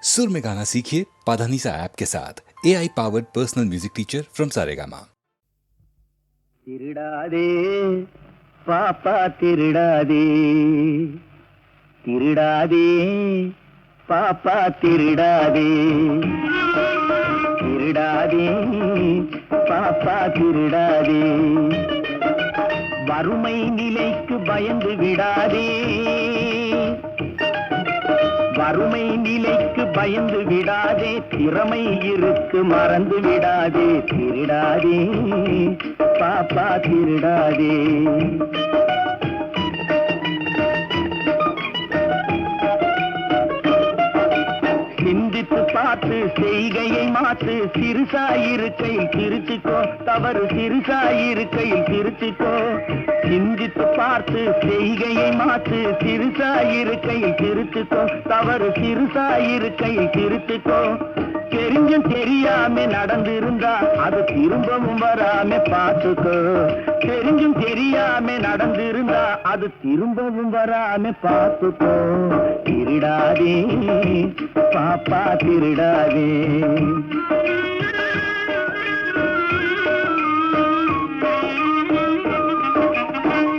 सुर में गाना सीखिए पाधानीसा ऐप के साथ AI powered personal music teacher from Saregama. திருடாதே பாப்பா திருடாதே, திருடாதே பாப்பா திருடாதே, திருடாதே பாப்பா திருடாதே, வறுமை நிலைக்கு பயந்து விடாதே, வறுமை நிலைக்கு பயந்து விடாதே, திறமை இருக்கு மறந்து விடாதே, திருடாதே பாப்பா திருடாதே. சிந்தித்து பார்த்து செய்கையை மாற்று, சிறுசாயிருக்கையில் திருச்சிக்கோ, தவறு சிறுசாயிருக்கையில் திருச்சிக்கோ. சிந்தித்து பார்த்து செய்கையை மாற்று, சிறுசாயிருக்கையில் திருச்சிக்கோ, தவறு சிறுசாயிருக்கையில் திருச்சிக்கோ. தெரிஞ்சும் தெரியாம நடந்திருந்தா அது திரும்பவும் வராம பார்த்துக்கோ, தெரிஞ்சும் தெரியாம நடந்திருந்தா அது திரும்பவும் வராம பார்த்துக்கோ. திருடாதே பாப்பா திருடாதே.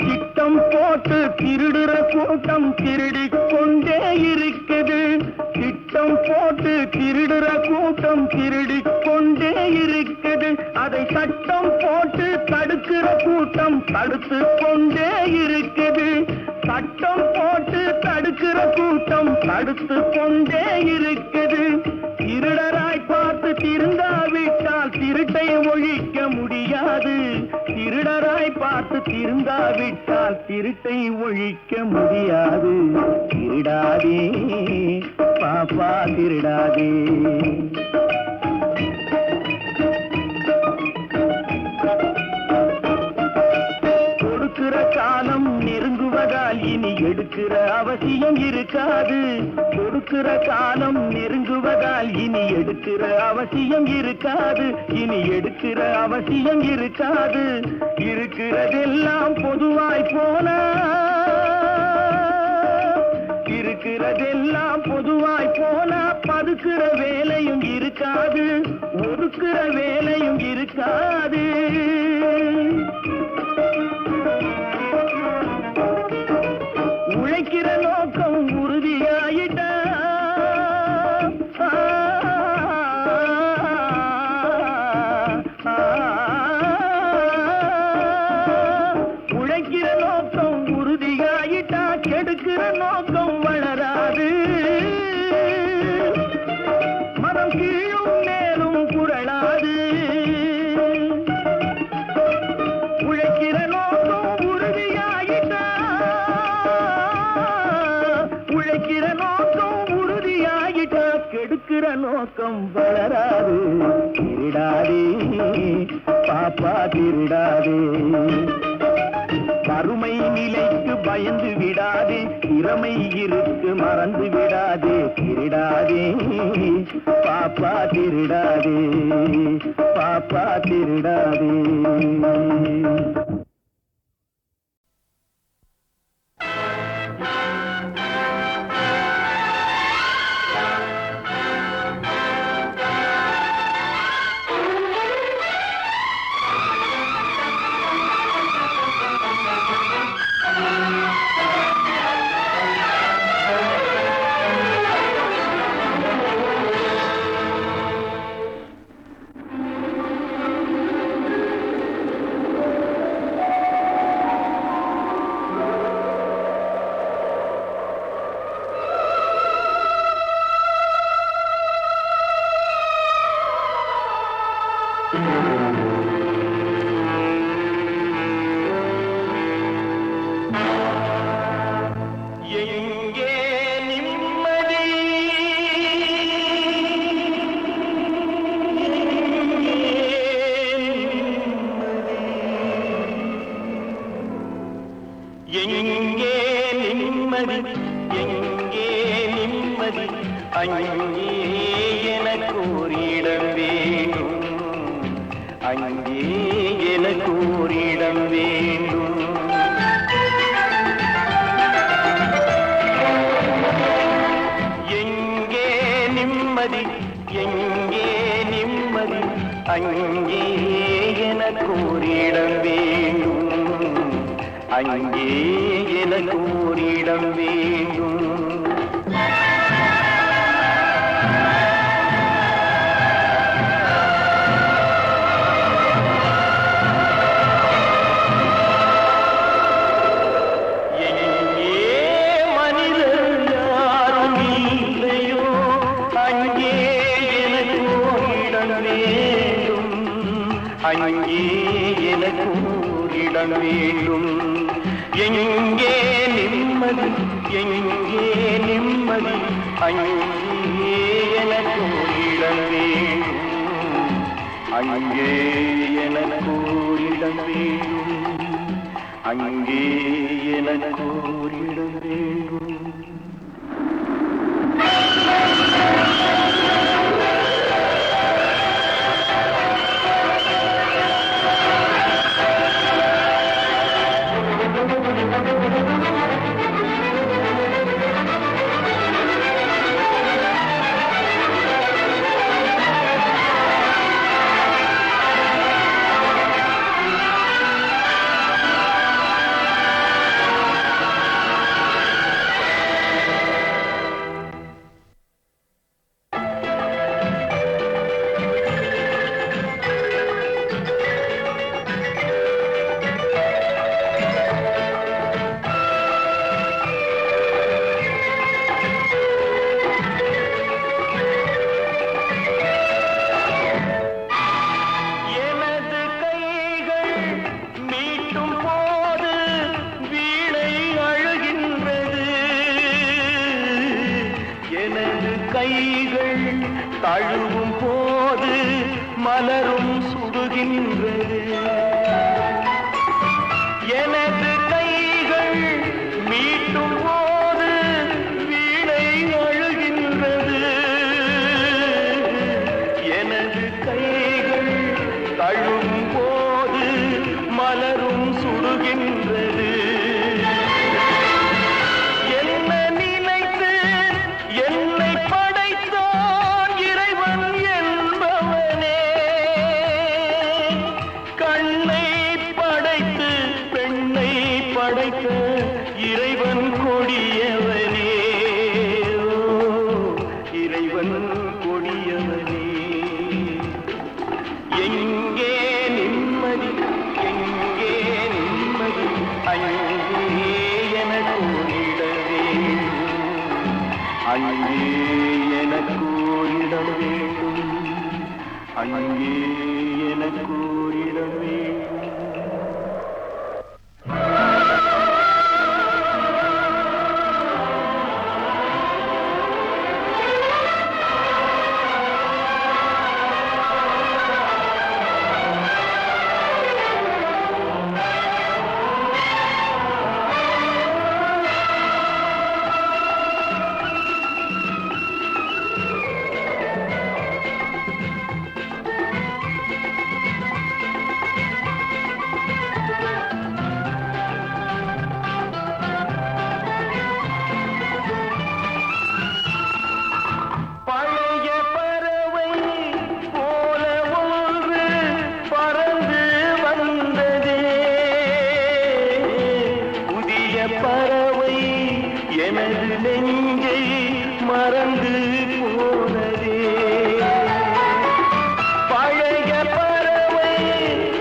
திட்டம் போட்டு திருடுற கூட்டம் திருடிக் கொண்டே இருக்குது, திட்டம் போட்டு திருடுற கூட்டம் திருடிக் கொண்டே இருக்குது, அதை சட்டம் போட்டு தடுக்கிற கூட்டம் தடுத்து கொண்டே இருக்குது, சட்டம் போட்டு தடுக்கிற கூட்டம் தடுத்து கொண்டே இருக்குது. திருடராய் பார்த்து திருந்தாவிட்டால் திருட்டை ஒழிக்க முடியாது, திருடராய் பார்த்து திருந்தாவிட்டால் திருட்டை ஒழிக்க முடியாது. திருடாதே பாப்பா திருடாதே. கொடுக்கிற காலம் நெருங்குவதால் இனி எடுக்கிற அவசியம் இருக்காது, கொடுக்கிற காலம் நெருங்குவதால் இனி எடுக்கிற அவசியம் இருக்காது, இனி எடுக்கிற அவசியம் இருக்காது. இருக்கிறதெல்லாம் பொதுவாய் போனா, இருக்கிறதெல்லாம் பொதுவாய் போனா பதுக்கிற வேலையும் இருக்காது, ஒதுக்கிற வேலையும் இருக்காது. உழைக்கிற நோக்கம் உறுதியாயிட்டா, உழைக்கிற நோக்கம் உறுதியாயிட்டா கெடுக்கிற நோக்கம் வளராது. மனம் கீழும் மேலும் குரலாது, உழைக்கிற நோக்கம் உறுதியாயிட்டா, உழைக்கிற நோக்கம் உறுதியாயிட்டா கெடுக்கிற நோக்கம் வளராது. திருடாதே பாப்பா திருடாதே. வறுமை நிலைக்கு பயந்து விடாதே, திறமை இருக்கு மறந்து விடாதே, திருடாதே பாப்பா திருடாதே, பாப்பா திருடாதே. எங்கே நிம்மதி, எங்கே நிம்மதி, அங்கே எனக்கு ஒரு இடம் வேணும், அங்கே எனக்கு ஒரு இடம் வேண்டும். எங்கே நிம்மதி நிம்மதி எங்கே நிம்மதி அங்கே எனக்கு ஓரிடம் வேண்டும் அங்கே எனக்கு ஓரிடம் வேண்டும் அங்கே எனக்கு ஓரிடம் வேண்டும் எங்கே நிம்மதி எங்கே நிம்மதி அங்கே எனக்கு ஓரிடம் வேண்டும் அங்கே எனக்கு ஓரிடம் வேண்டும் அங்கே எனக்கு ஓரிடம் வேண்டும் கைகள் தழுவும் போது மலரும் சுடுகின்றது எனது கைகள் மீட்டும் போது வீணை அழுகின்றது எனது கைகள் தழுவும் போது மலரும் சுடுகின்றது படைத்த இறைவன் கொடியவனே இறைவன் கொடியவனே எங்கே நிம்மதி எங்கே நிம்மதி அங்கே எனக்கு ஓரிடம் வேண்டும் அங்கே எனக்கு ஓரிடம் வேண்டும் அங்கே எனக்கு ஓரிடம் வேண்டும் பறவை எனது நெஞ்சை மறந்து போனதே பழைய பறவை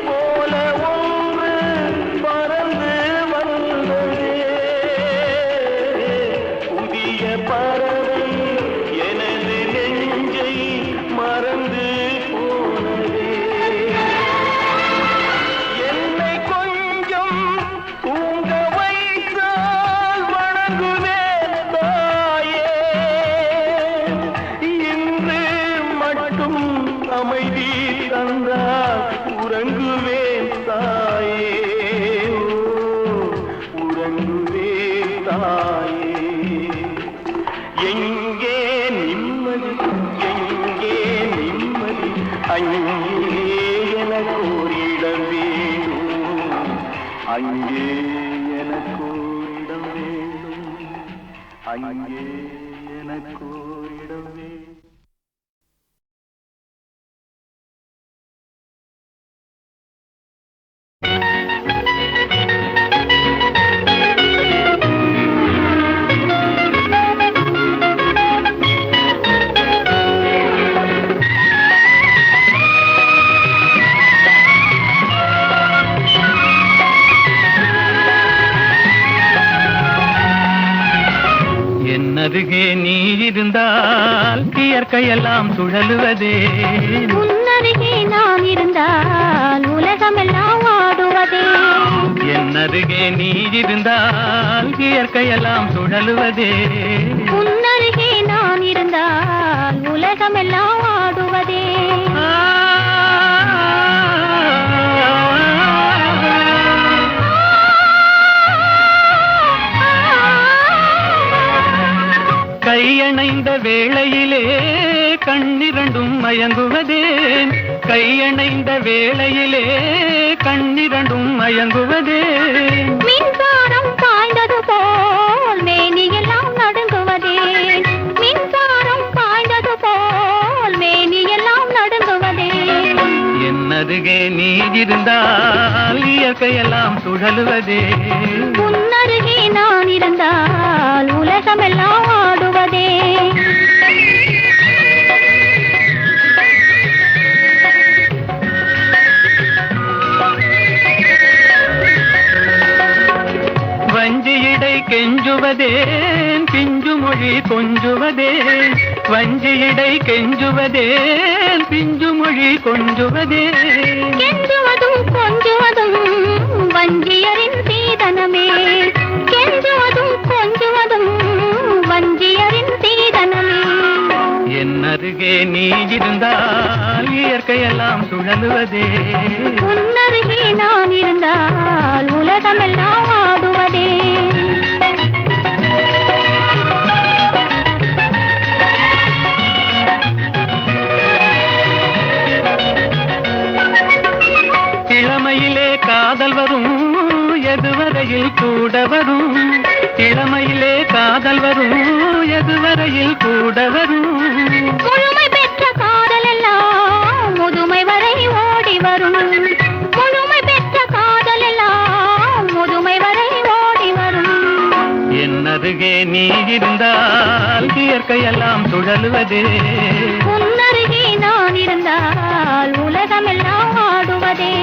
போல ஒன்று பறந்து வந்ததே புதிய பறவை எனது நெஞ்சை மறந்து போனதே என்னை கொஞ்சம் தூங்க அமைதி தந்தால் உறங்குவேன் தாயே உறங்குவேன் தாயே எங்கே நிம்மதி எங்கே நிம்மதி அங்கே எனக்கு ஓரிடம் வேண்டும் அங்கே எனக்கு ஓரிடம் வேண்டும் அங்கே எனக்கு ஓரிடம் வேண்டும் இருந்தால் இயற்கையெல்லாம் சுழலுவதே. உன்னருகே நான் இருந்தால் உலகமெல்லாம் ஆடுவதே. என்னருகே நீ இருந்தால் இயற்கையெல்லாம் சுழலுவதே. உன்னருகே நான் இருந்தால் உலகமெல்லாம் ஆடுவதே. கையணைந்த வேளையிலே கண்ணிரண்டும் மயங்குவதேன். கையணைந்த வேளையிலே கண்ணிரண்டும் மயங்குவதேன். மின்சாரம் பாய்ந்தது போல் மேனியெல்லாம் நடுங்குவதேன். மின்சாரம் பாய்ந்தது போல் மேனியெல்லாம் நடுங்குவதேன். என்னருகே நீ இருந்தால் இயற்கையெல்லாம் சுழலுவதே. உன்னருகே நான் இருந்தால் உலகமெல்லாம் ஆடுவதே. வஞ்சியிடை கெஞ்சுவதேன் பிஞ்சு மொழி கொஞ்சுவதேன். வஞ்சியிடை கெஞ்சுவதேன் பிஞ்சு மொழி கொஞ்சுவதேன். கெஞ்சுவதும் கொஞ்சுவதும் வஞ்சியரின் சீதனமே. கெஞ்சுவதும் கொஞ்சுவதும் வஞ்சியரின் சீதனமே. என்னருகே நீ இருந்தால் இயற்கையெல்லாம் சுழலுவதே. உன்னருகே நான் இருந்தால் உலகமெல்லாம் ஆடுவதே. இளமையிலே காதல் வரும் எதுவரையில் கூட வரும். இளமையிலே காதல் வரும் எதுவரையில் கூட வரும். முழுமை பெற்ற காதல் எல்லாம் முதுமை வரை ஓடி வரும். முழுமை பெற்ற காதல் எல்லாம் முதுமை வரை ஓடி வரும். என்னருகே நீ இருந்தால் இயற்கையெல்லாம் சுழலுவதே. உன்னருகே நான் இருந்தால் உலகமெல்லாம் ஆடுவதே.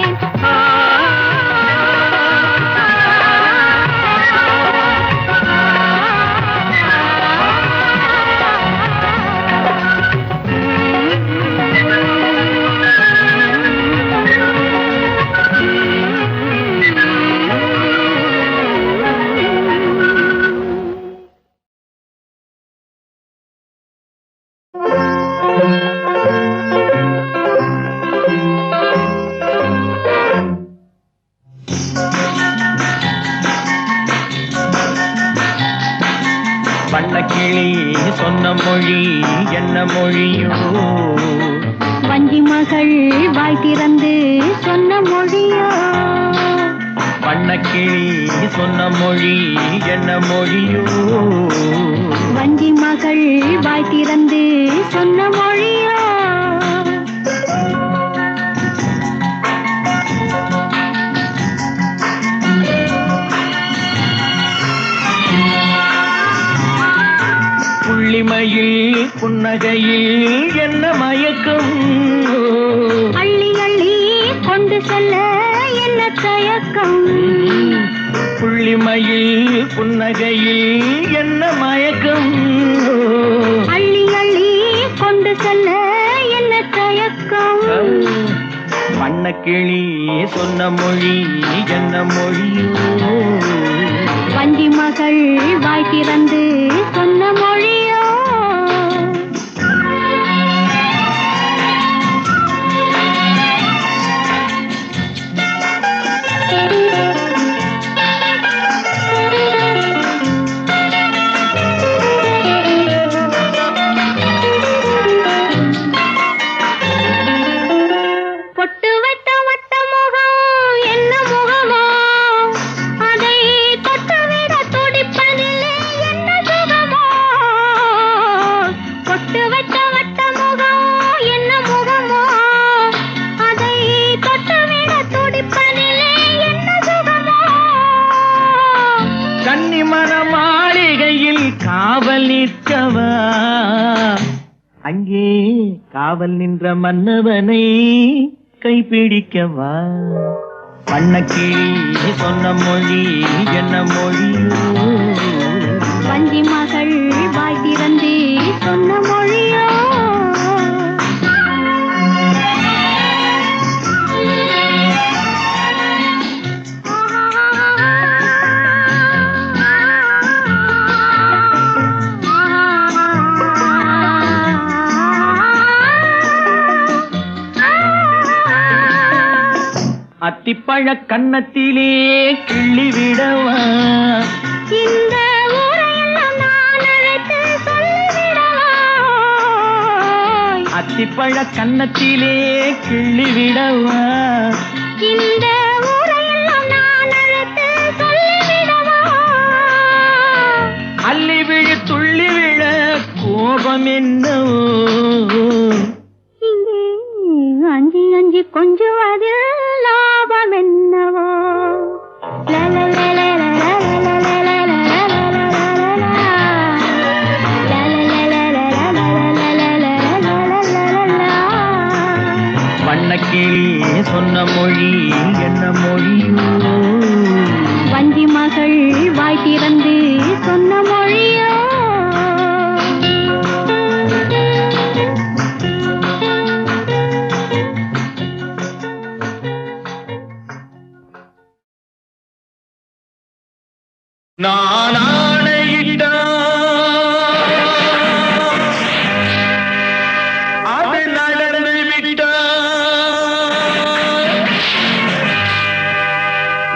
வண்ணக்கிளி சொன்ன மொழி என்ன மொழியோ. வஞ்சி மகள் வாய் திறந்து சொன்ன மொழியோ. வண்ணக்கிளி சொன்ன மொழி என்ன மொழியோ. வஞ்சி மகள் வாய் திறந்து சொன்ன மொழியோ. புள்ளிமையில் புன்னகையில் என்ன மயக்கம். அள்ளி அள்ளி கொண்டு செல்ல என்ன தயக்கம். புள்ளிமையில் புன்னகையில் என்ன மயக்கம். அள்ளி அள்ளி கொண்டு செல்ல என்ன தயக்கம். வண்ணக்கிளி சொன்ன மொழி என்ன மொழியோ. வஞ்சி மகள் வாய் திறந்து சொன்ன மொழியோ. பொட்டு வைத்த வட்ட முகம் என்ன முகமோ. அதை தொட்டுவிட துடிப்பதில்லை என்ன சுகமோ. பொட்டு வைத்த வட்ட முகம் என்ன முகமோ. அதை தொட்டுவிட துடிப்பதில்லை என்ன சுகமோ. கன்னிமர மாளிகையில் காவல் நிற்கவா. அங்கே காவல் நின்ற மன்னவனை கைப்பிடிக்கவா. வண்ணக்கிளி சொன்ன மொழி என்ன மொழியோ. வஞ்சி மகள் வாய் திறந்து சொன்ன மொழியோ. அத்திப்பழ கன்னத்திலே கிள்ளி விடவா இந்த ஊரையெல்லாம் நான் அழைத்து சொல்லிவிடவா அத்திப்பழ கன்னத்திலே கிள்ளி விடவா இந்த ஊரையெல்லாம் நான் அழைத்து சொல்லிவிடவா அள்ளி விழு துள்ளி விழ கோபம் என்னவோ இங்கே அஞ்சி அஞ்சி கொஞ்சுவதில் லாபம் என்னவோ வண்ணக்கிளி சொன்ன மொழி என்ன மொழியோ வஞ்சி மகள் வாய் திறந்து சொன்ன மொழியோ நான் ஆணையிட்டா அது நடந்து விட்டா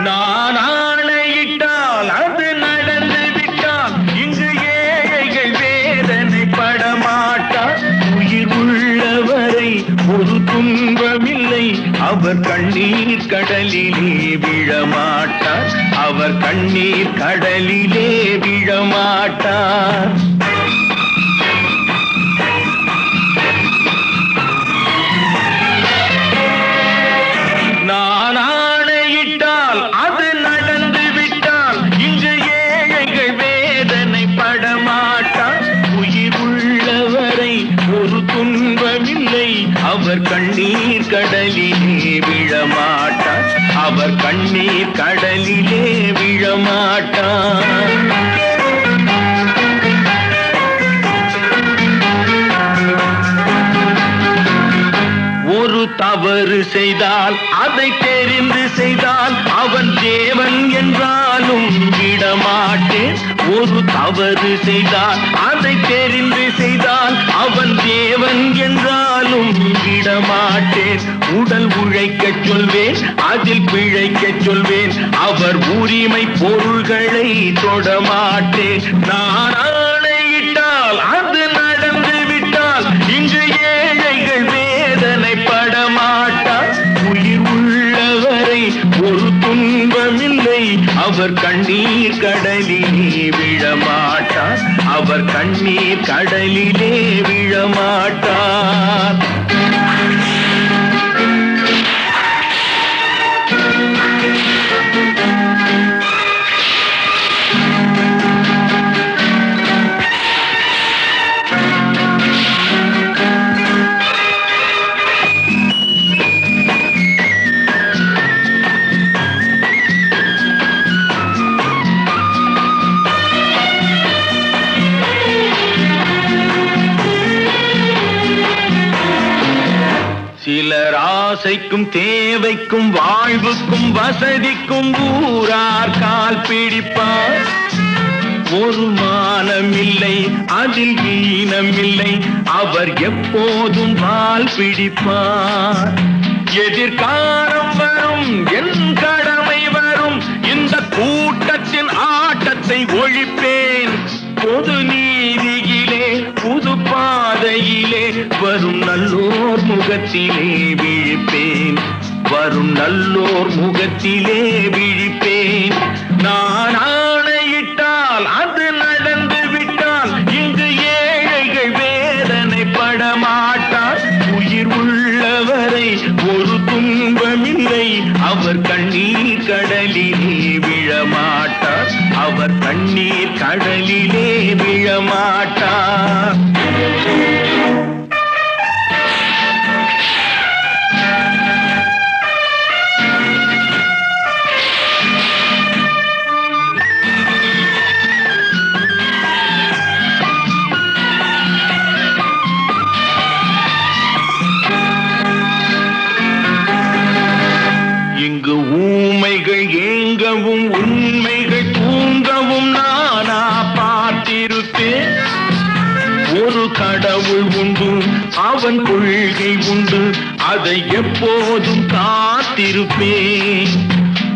நான் ஆணையிட்டால் அது நடந்து விட்டால் இங்கு ஏழைகள் வேதனை படமாட்டார் உயிர் உள்ளவரை ஒரு துன்பமில்லை அவர் கண்ணீர் கடலிலே விழமாட்டார் அவர் கண்ணீர் கடலிலே விழமாட்டார் நான் ஆணையிட்டால் அது நடந்து விட்டால் இங்கு ஏழைகள் வேதனை படமாட்டார் உயிர் உள்ளவரை ஒரு துன்பமில்லை அவர் கண்ணீர் கடலிலே விழமாட்டார் அவர் கண்ணீர் கடலிலே விழமாட்டார் ஒரு தவறு செய்தால் அதை தெரிந்து செய்தால் அவன் தேவன் என்றாலும் விடமாட்டேன் ஒரு தவறு செய்தால் அதை தெரிந்து செய்தால் அவன் தேவன் என்றாலும் விடமாட்டேன் உடல் உழைக்கச் சொல்வேன் அதில் பிழைக்கச் சொல்வேன் அவர் உரிமை பொருள்களை தொடமாட்டேன் நான் ஆணையிட்டால் அது நடந்து விட்டால் இங்கு ஏழைகள் வேதனை படமாட்டார் உயிர் உள்ளவரை ஒரு துன்பமில்லை அவர் கண்ணீர் கடலிலே விழமாட்டார் அவர் கண்ணீர் கடலிலே விழமாட்டார் சிலர் ஆசைக்கும் தேவைக்கும் வாழ்வுக்கும் வசதிக்கும் ஊரார் கால் பிடிப்பார் ஒரு மானமில்லை அதில் ஈனமில்லை அவர் எப்போதும் வால் பிடிப்பார் எதிர்காலம் வரும் என் கடமை வரும் இந்த கூட்டத்தின் ஆட்டத்தை ஒழிப்பேன் பொது நீதியிலே புது பாதையிலே வரும் நல்லோர் முகத்திலே விழிப்பேன் வரும் நல்லோர் முகத்திலே விழிப்பேன் நான் ஆணையிட்டால் அது நடந்து விட்டால் இங்கு ஏழைகள் வேதனை படமாட்டார் உயிர் உள்ளவரை ஒரு துன்பமில்லை அவர் கண்ணீர் கடலிலே விழமாட்டார் அவர் கண்ணீர் கடலிலே விழமாட்டார் இங்கு ஊமைகள் ஏங்கவும் உண்மைகள் தூங்கவும் நானா பார்த்திருப்பேன் ஒரு கடவுள் உண்டு அவன் கொள்கை உண்டு, அதை எப்போதும் காத்திருப்பேன்.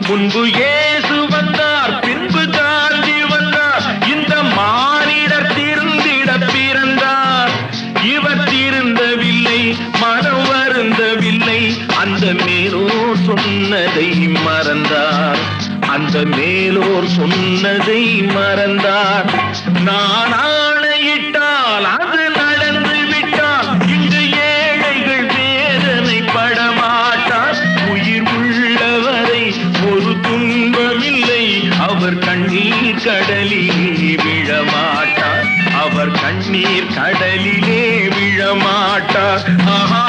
முன்பு இயேசு வந்தார், பின்பு காந்தி வந்தார், இந்த மானிடர் திருந்திட பிறந்தார். இவர் திருந்தவில்லை, மனம் வருந்தவில்லை, அந்த மேலோர் சொன்னதை மறந்தார். அந்த மேலோர் சொன்னதை மறந்தார். நான் ஆணையிட்டால் அது நடந்து விட்டால் இங்கு ஏழைகள் வேதனை படமாட்டார். உயிர் உள்ளவரை ஒரு துன்பமில்லை, அவர் கண்ணீர் கடலிலே விழமாட்டார். அவர் கண்ணீர் கடலிலே விழமாட்டார். ஆஹா.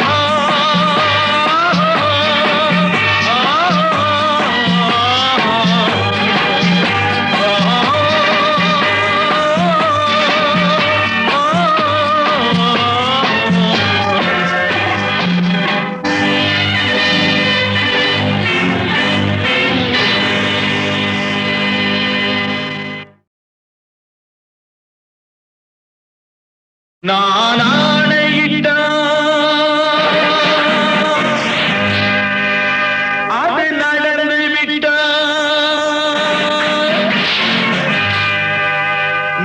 நான் ஆணையிட்டால் அது நடந்து விட்டால்.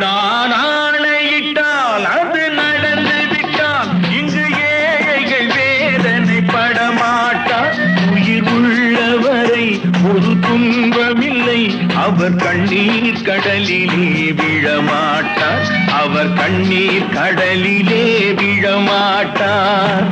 நான் ஆணையிட்டால் அது நடந்து விட்டால் இங்கு ஏழைகள் வேதனை படமாட்டார். உயிர் உள்ளவரை ஒரு துன்பமில்லை, அவர் கண்ணீர் கடலிலே விழமாட்டார். அவர் கண்ணீர் கடலிலே விழமாட்டார்.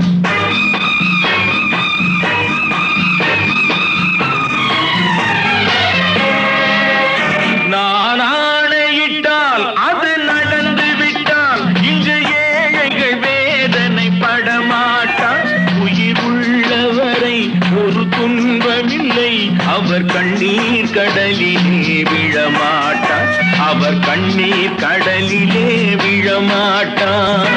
நான் ஆணையிட்டால் அது நடந்து விட்டால் இங்கு ஏழைகள் வேதனை படமாட்டார். உயிர் உள்ளவரை ஒரு துன்பமில்லை, அவர் கண்ணீர் கடலிலே விழமாட்டார். அவர் கண்ணீர் கடலிலே விழமாட்டார்.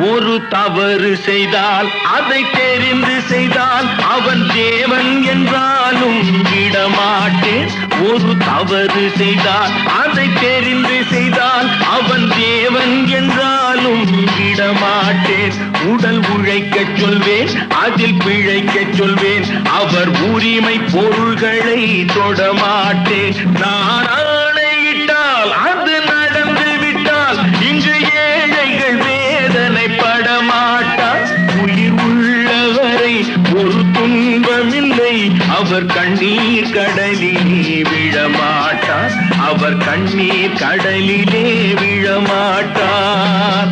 ஒரு தவறு செய்தால் அதை தெரிந்து செய்தால் அவன் தேவன் என்றாலும் விடமாட்டேன். ஒரு தவறு செய்தால் அதை தெரிந்து செய்தால் அவன் தேவன் என்றாலும் விடமாட்டேன். உடல் உழைக்கச் சொல்வேன், அதில் பிழைக்கச் சொல்வேன், அவர் உரிமை பொருள்களை தொடமாட்டேன். நான் ஆணையிட்டால் அது நடந்து விட்டால் இங்கு ஏழைகள் வேதனை படமாட்டார். உயிர் உள்ளவரை ஒரு துன்பமில்லை, அவர் கண்ணீர் கடலிலே விழமாட்டார். அவர் கண்ணீர் கடலிலே விழமாட்டார்.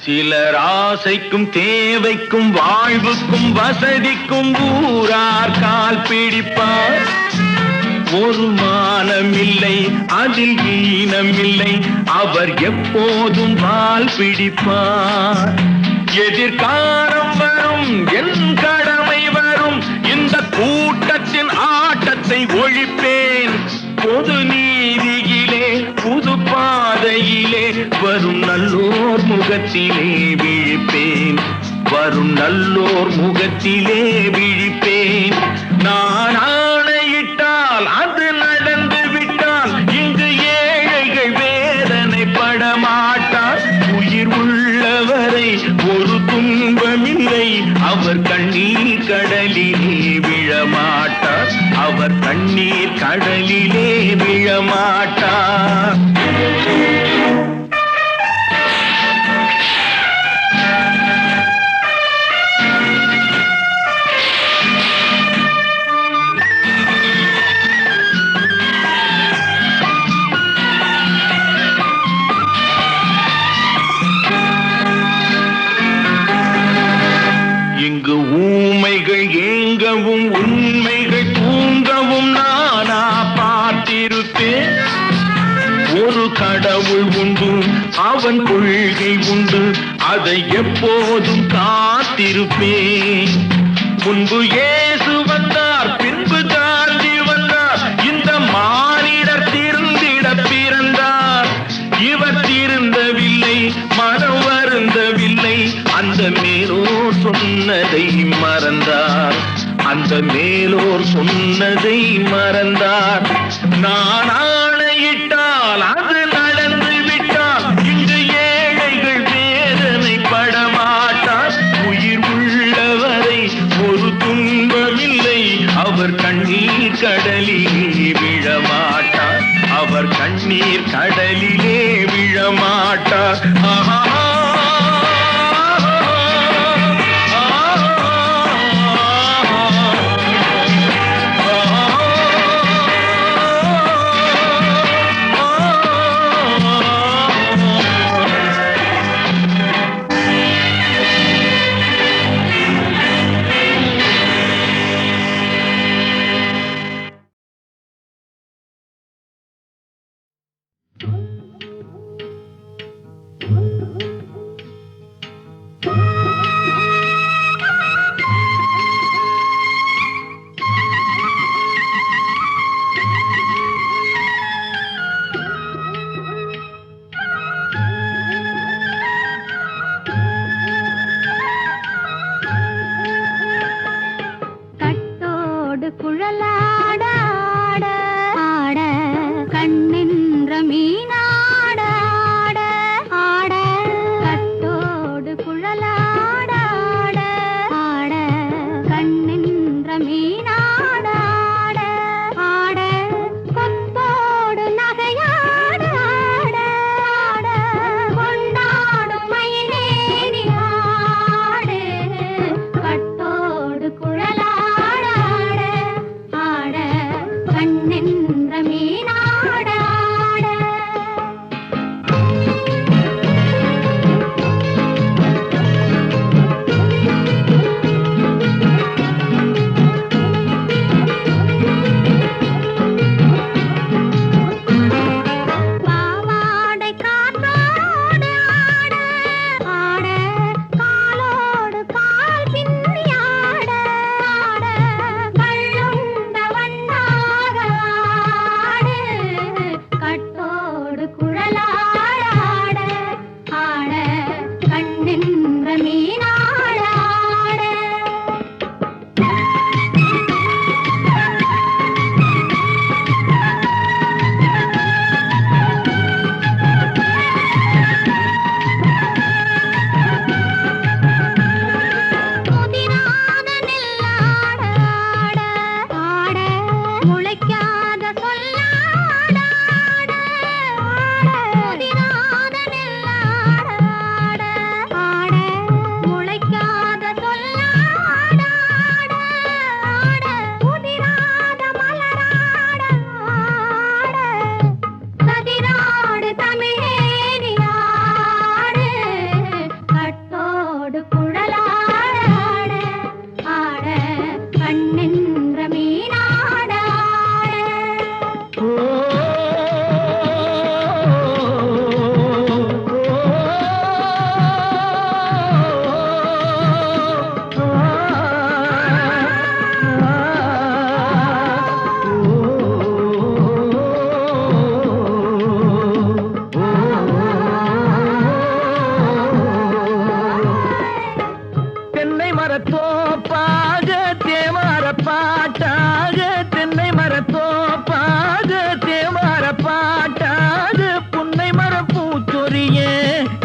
சிலர் ஆசைக்கும் தேவைக்கும் வாழ்வுக்கும் வசதிக்கும் ஊரார் கால் பிடிப்பார். ஒரு மானமில்லை, அதில் ஈனமில்லை, அவர் எப்போதும் வால் பிடிப்பார். எதிர்காலம் வரும், என் கடமை வரும், இந்த கூட்டத்தின் ஆட்டத்தை ஒழிப்பேன். பொது நீதியிலே புது பாதையிலே வரும் நல்லோர் முகத்திலே விழிப்பேன். வரும் நல்லோர் முகத்திலே விழிப்பேன். நான் ஆணையிட்டால் அது நடந்து விட்டால் இங்கு ஏழைகள் வேதனை படமாட்டார். உயிர் உள்ளவரை ஒரு துன்பமில்லை, அவர் கண்ணீர் கடலிலே விழமாட்டார். அவர் கண்ணீர் கடலிலே விழமாட்டார். இங்கு ஊமைகள் ஏங்கவும் உண்மைகள் தூங்கவும் நானா பார்த்திருப்பேன். கடவுள் உண்டு, அவன் கொள்கை உண்டு, அதை எப்போதும் காத்திருப்பேன். முன்பு இயேசு வந்தார், பின்பு காந்தி வந்தார், இந்த மானிடர் திருந்திட பிறந்தார். இவர் திருந்தவில்லை, மனம் வருந்தவில்லை, அந்த மேலோர் சொன்னதை மறந்தார், அந்த மேலோர் சொன்னதை மறந்தார். நான் ஆணையிட்டால் அது நடந்து விட்டால் இங்கு ஏழைகள் வேதனை படமாட்டார். உயிர் உள்ளவரை ஒரு துன்பமில்லை, அவர் கண்ணீர் கடலிலே விழமாட்டார், அவர் கண்ணீர் கடலிலே விழமாட்டார். ஆஹா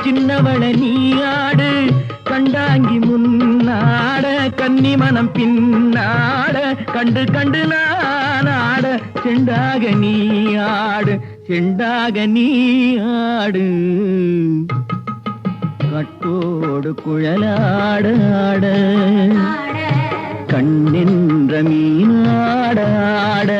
சின்னவள நீயாடு கண்டாங்கி முன்னாட கன்னி மனம் பின்னாட கண்டு கண்டு நானாட செண்டாக நீயாடு செண்டாக நீயாடு கட்டோடு குழலாடாட கண்ணின்ற மீனாடாட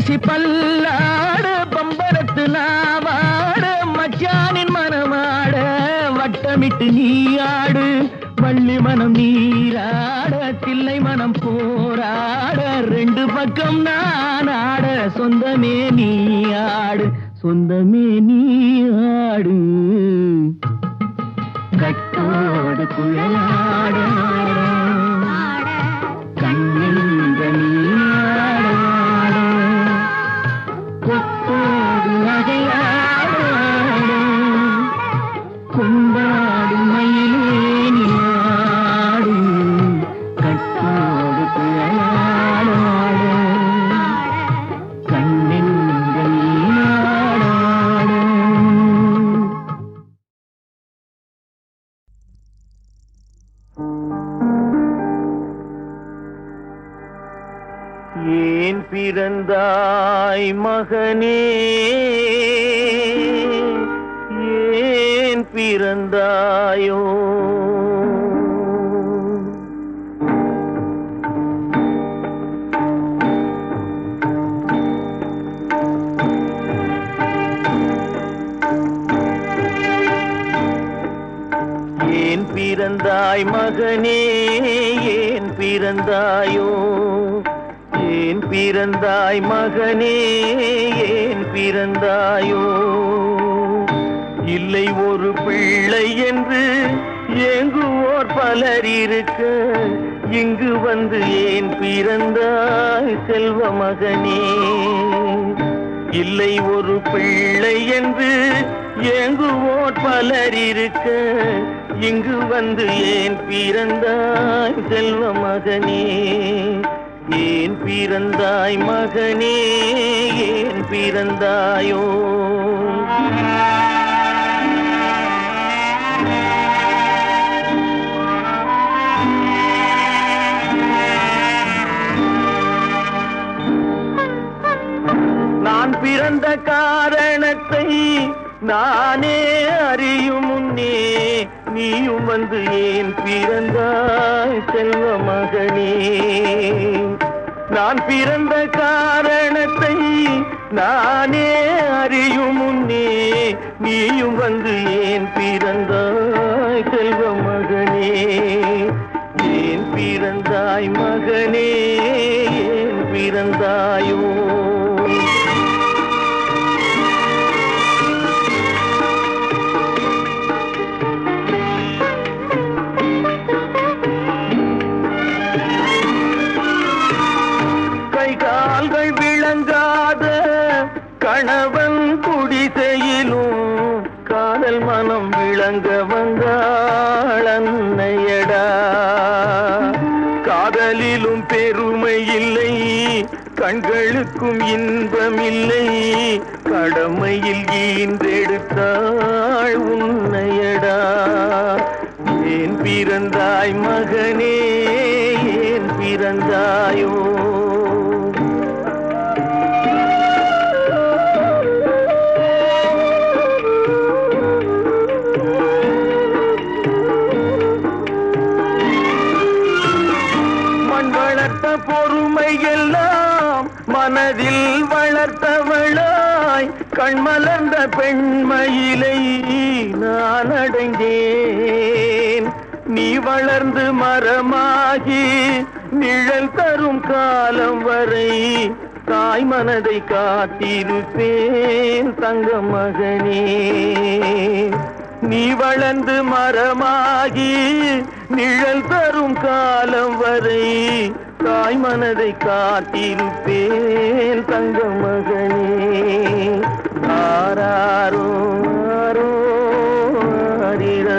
பம்பரசி பல்லாட பம்பரத்து நாவாட மச்சானின் மனமாட வட்டமிட்டு நீயாடு வள்ளி மனம் நீராட தில்லை மனம் போராட ரெண்டு பக்கம் நான் ஆட சொந்தமே நீயாடு சொந்தமே நீயாடு கட்டோடு குழலாட கண்ணில் நீயாட கொத்தோடு நகையாட கொண்டாடு மயிலே நீயாடு கட்டோடு குழலாட கண்ணில் நீயாட. ஏன் பிறந்தாய் மகனே ஏன் பிறந்தாயோ ஏன் பிறந்தாய் மகனே ஏன் பிறந்தாயோ ஏன் பிறந்தாய் மகனே ஏன் பிறந்தாயோ இல்லை ஒரு பிள்ளை என்று ஏங்குவோர் பலர் இருக்க இங்கு வந்து ஏன் பிறந்தாய் செல்வ மகனே இல்லை ஒரு பிள்ளை என்று ஏங்குவோர் பலர் இருக்க இங்கு வந்து ஏன் பிறந்தாய் செல்வ மகனே ஏன் பிறந்தாய் மகனே ஏன் பிறந்தாயோ நான் பிறந்த காரணத்தை நானே அறியும் முன்னே நீயும் வந்து ஏன் பிறந்தாய் செல்வ மகனே நான் பிறந்த காரணத்தை நானே அறியும் முன்னே நீயும் வந்து ஏன் பிறந்தாய் செல்வ மகனே ஏன் பிறந்தாய் மகனே ஏன் பிறந்தாயோ கால்கள் விளங்காத கணவன் குடிசையிலும் காதல் மனம் விளங்க வந்தாள் அன்னையடா காதலிலும் பெருமை இல்லை கண்களுக்கும் இன்பமில்லை கடமையில் ஈன்றெடுத்தாள் உன்னையடா ஏன் பிறந்தாய் மகனே ஏன் பிறந்தாயோ பொறுமை எல்லாம் மனதில் வளர்த்தவளாய் கண்மலர்ந்த பெண்மயிலை நான் அடைந்தேன் நீ வளர்ந்து மரமாகி நிழல் தரும் காலம் வரை தாய் மனதை காத்திருப்பேன் தங்க மகனே நீ வளர்ந்து மரமாகி நிழல் தரும் காலம் வரை தாய் மனதை காத்திருப்பேன் தங்க மகனே ஆராரோ ஆரோ ஆரிரோ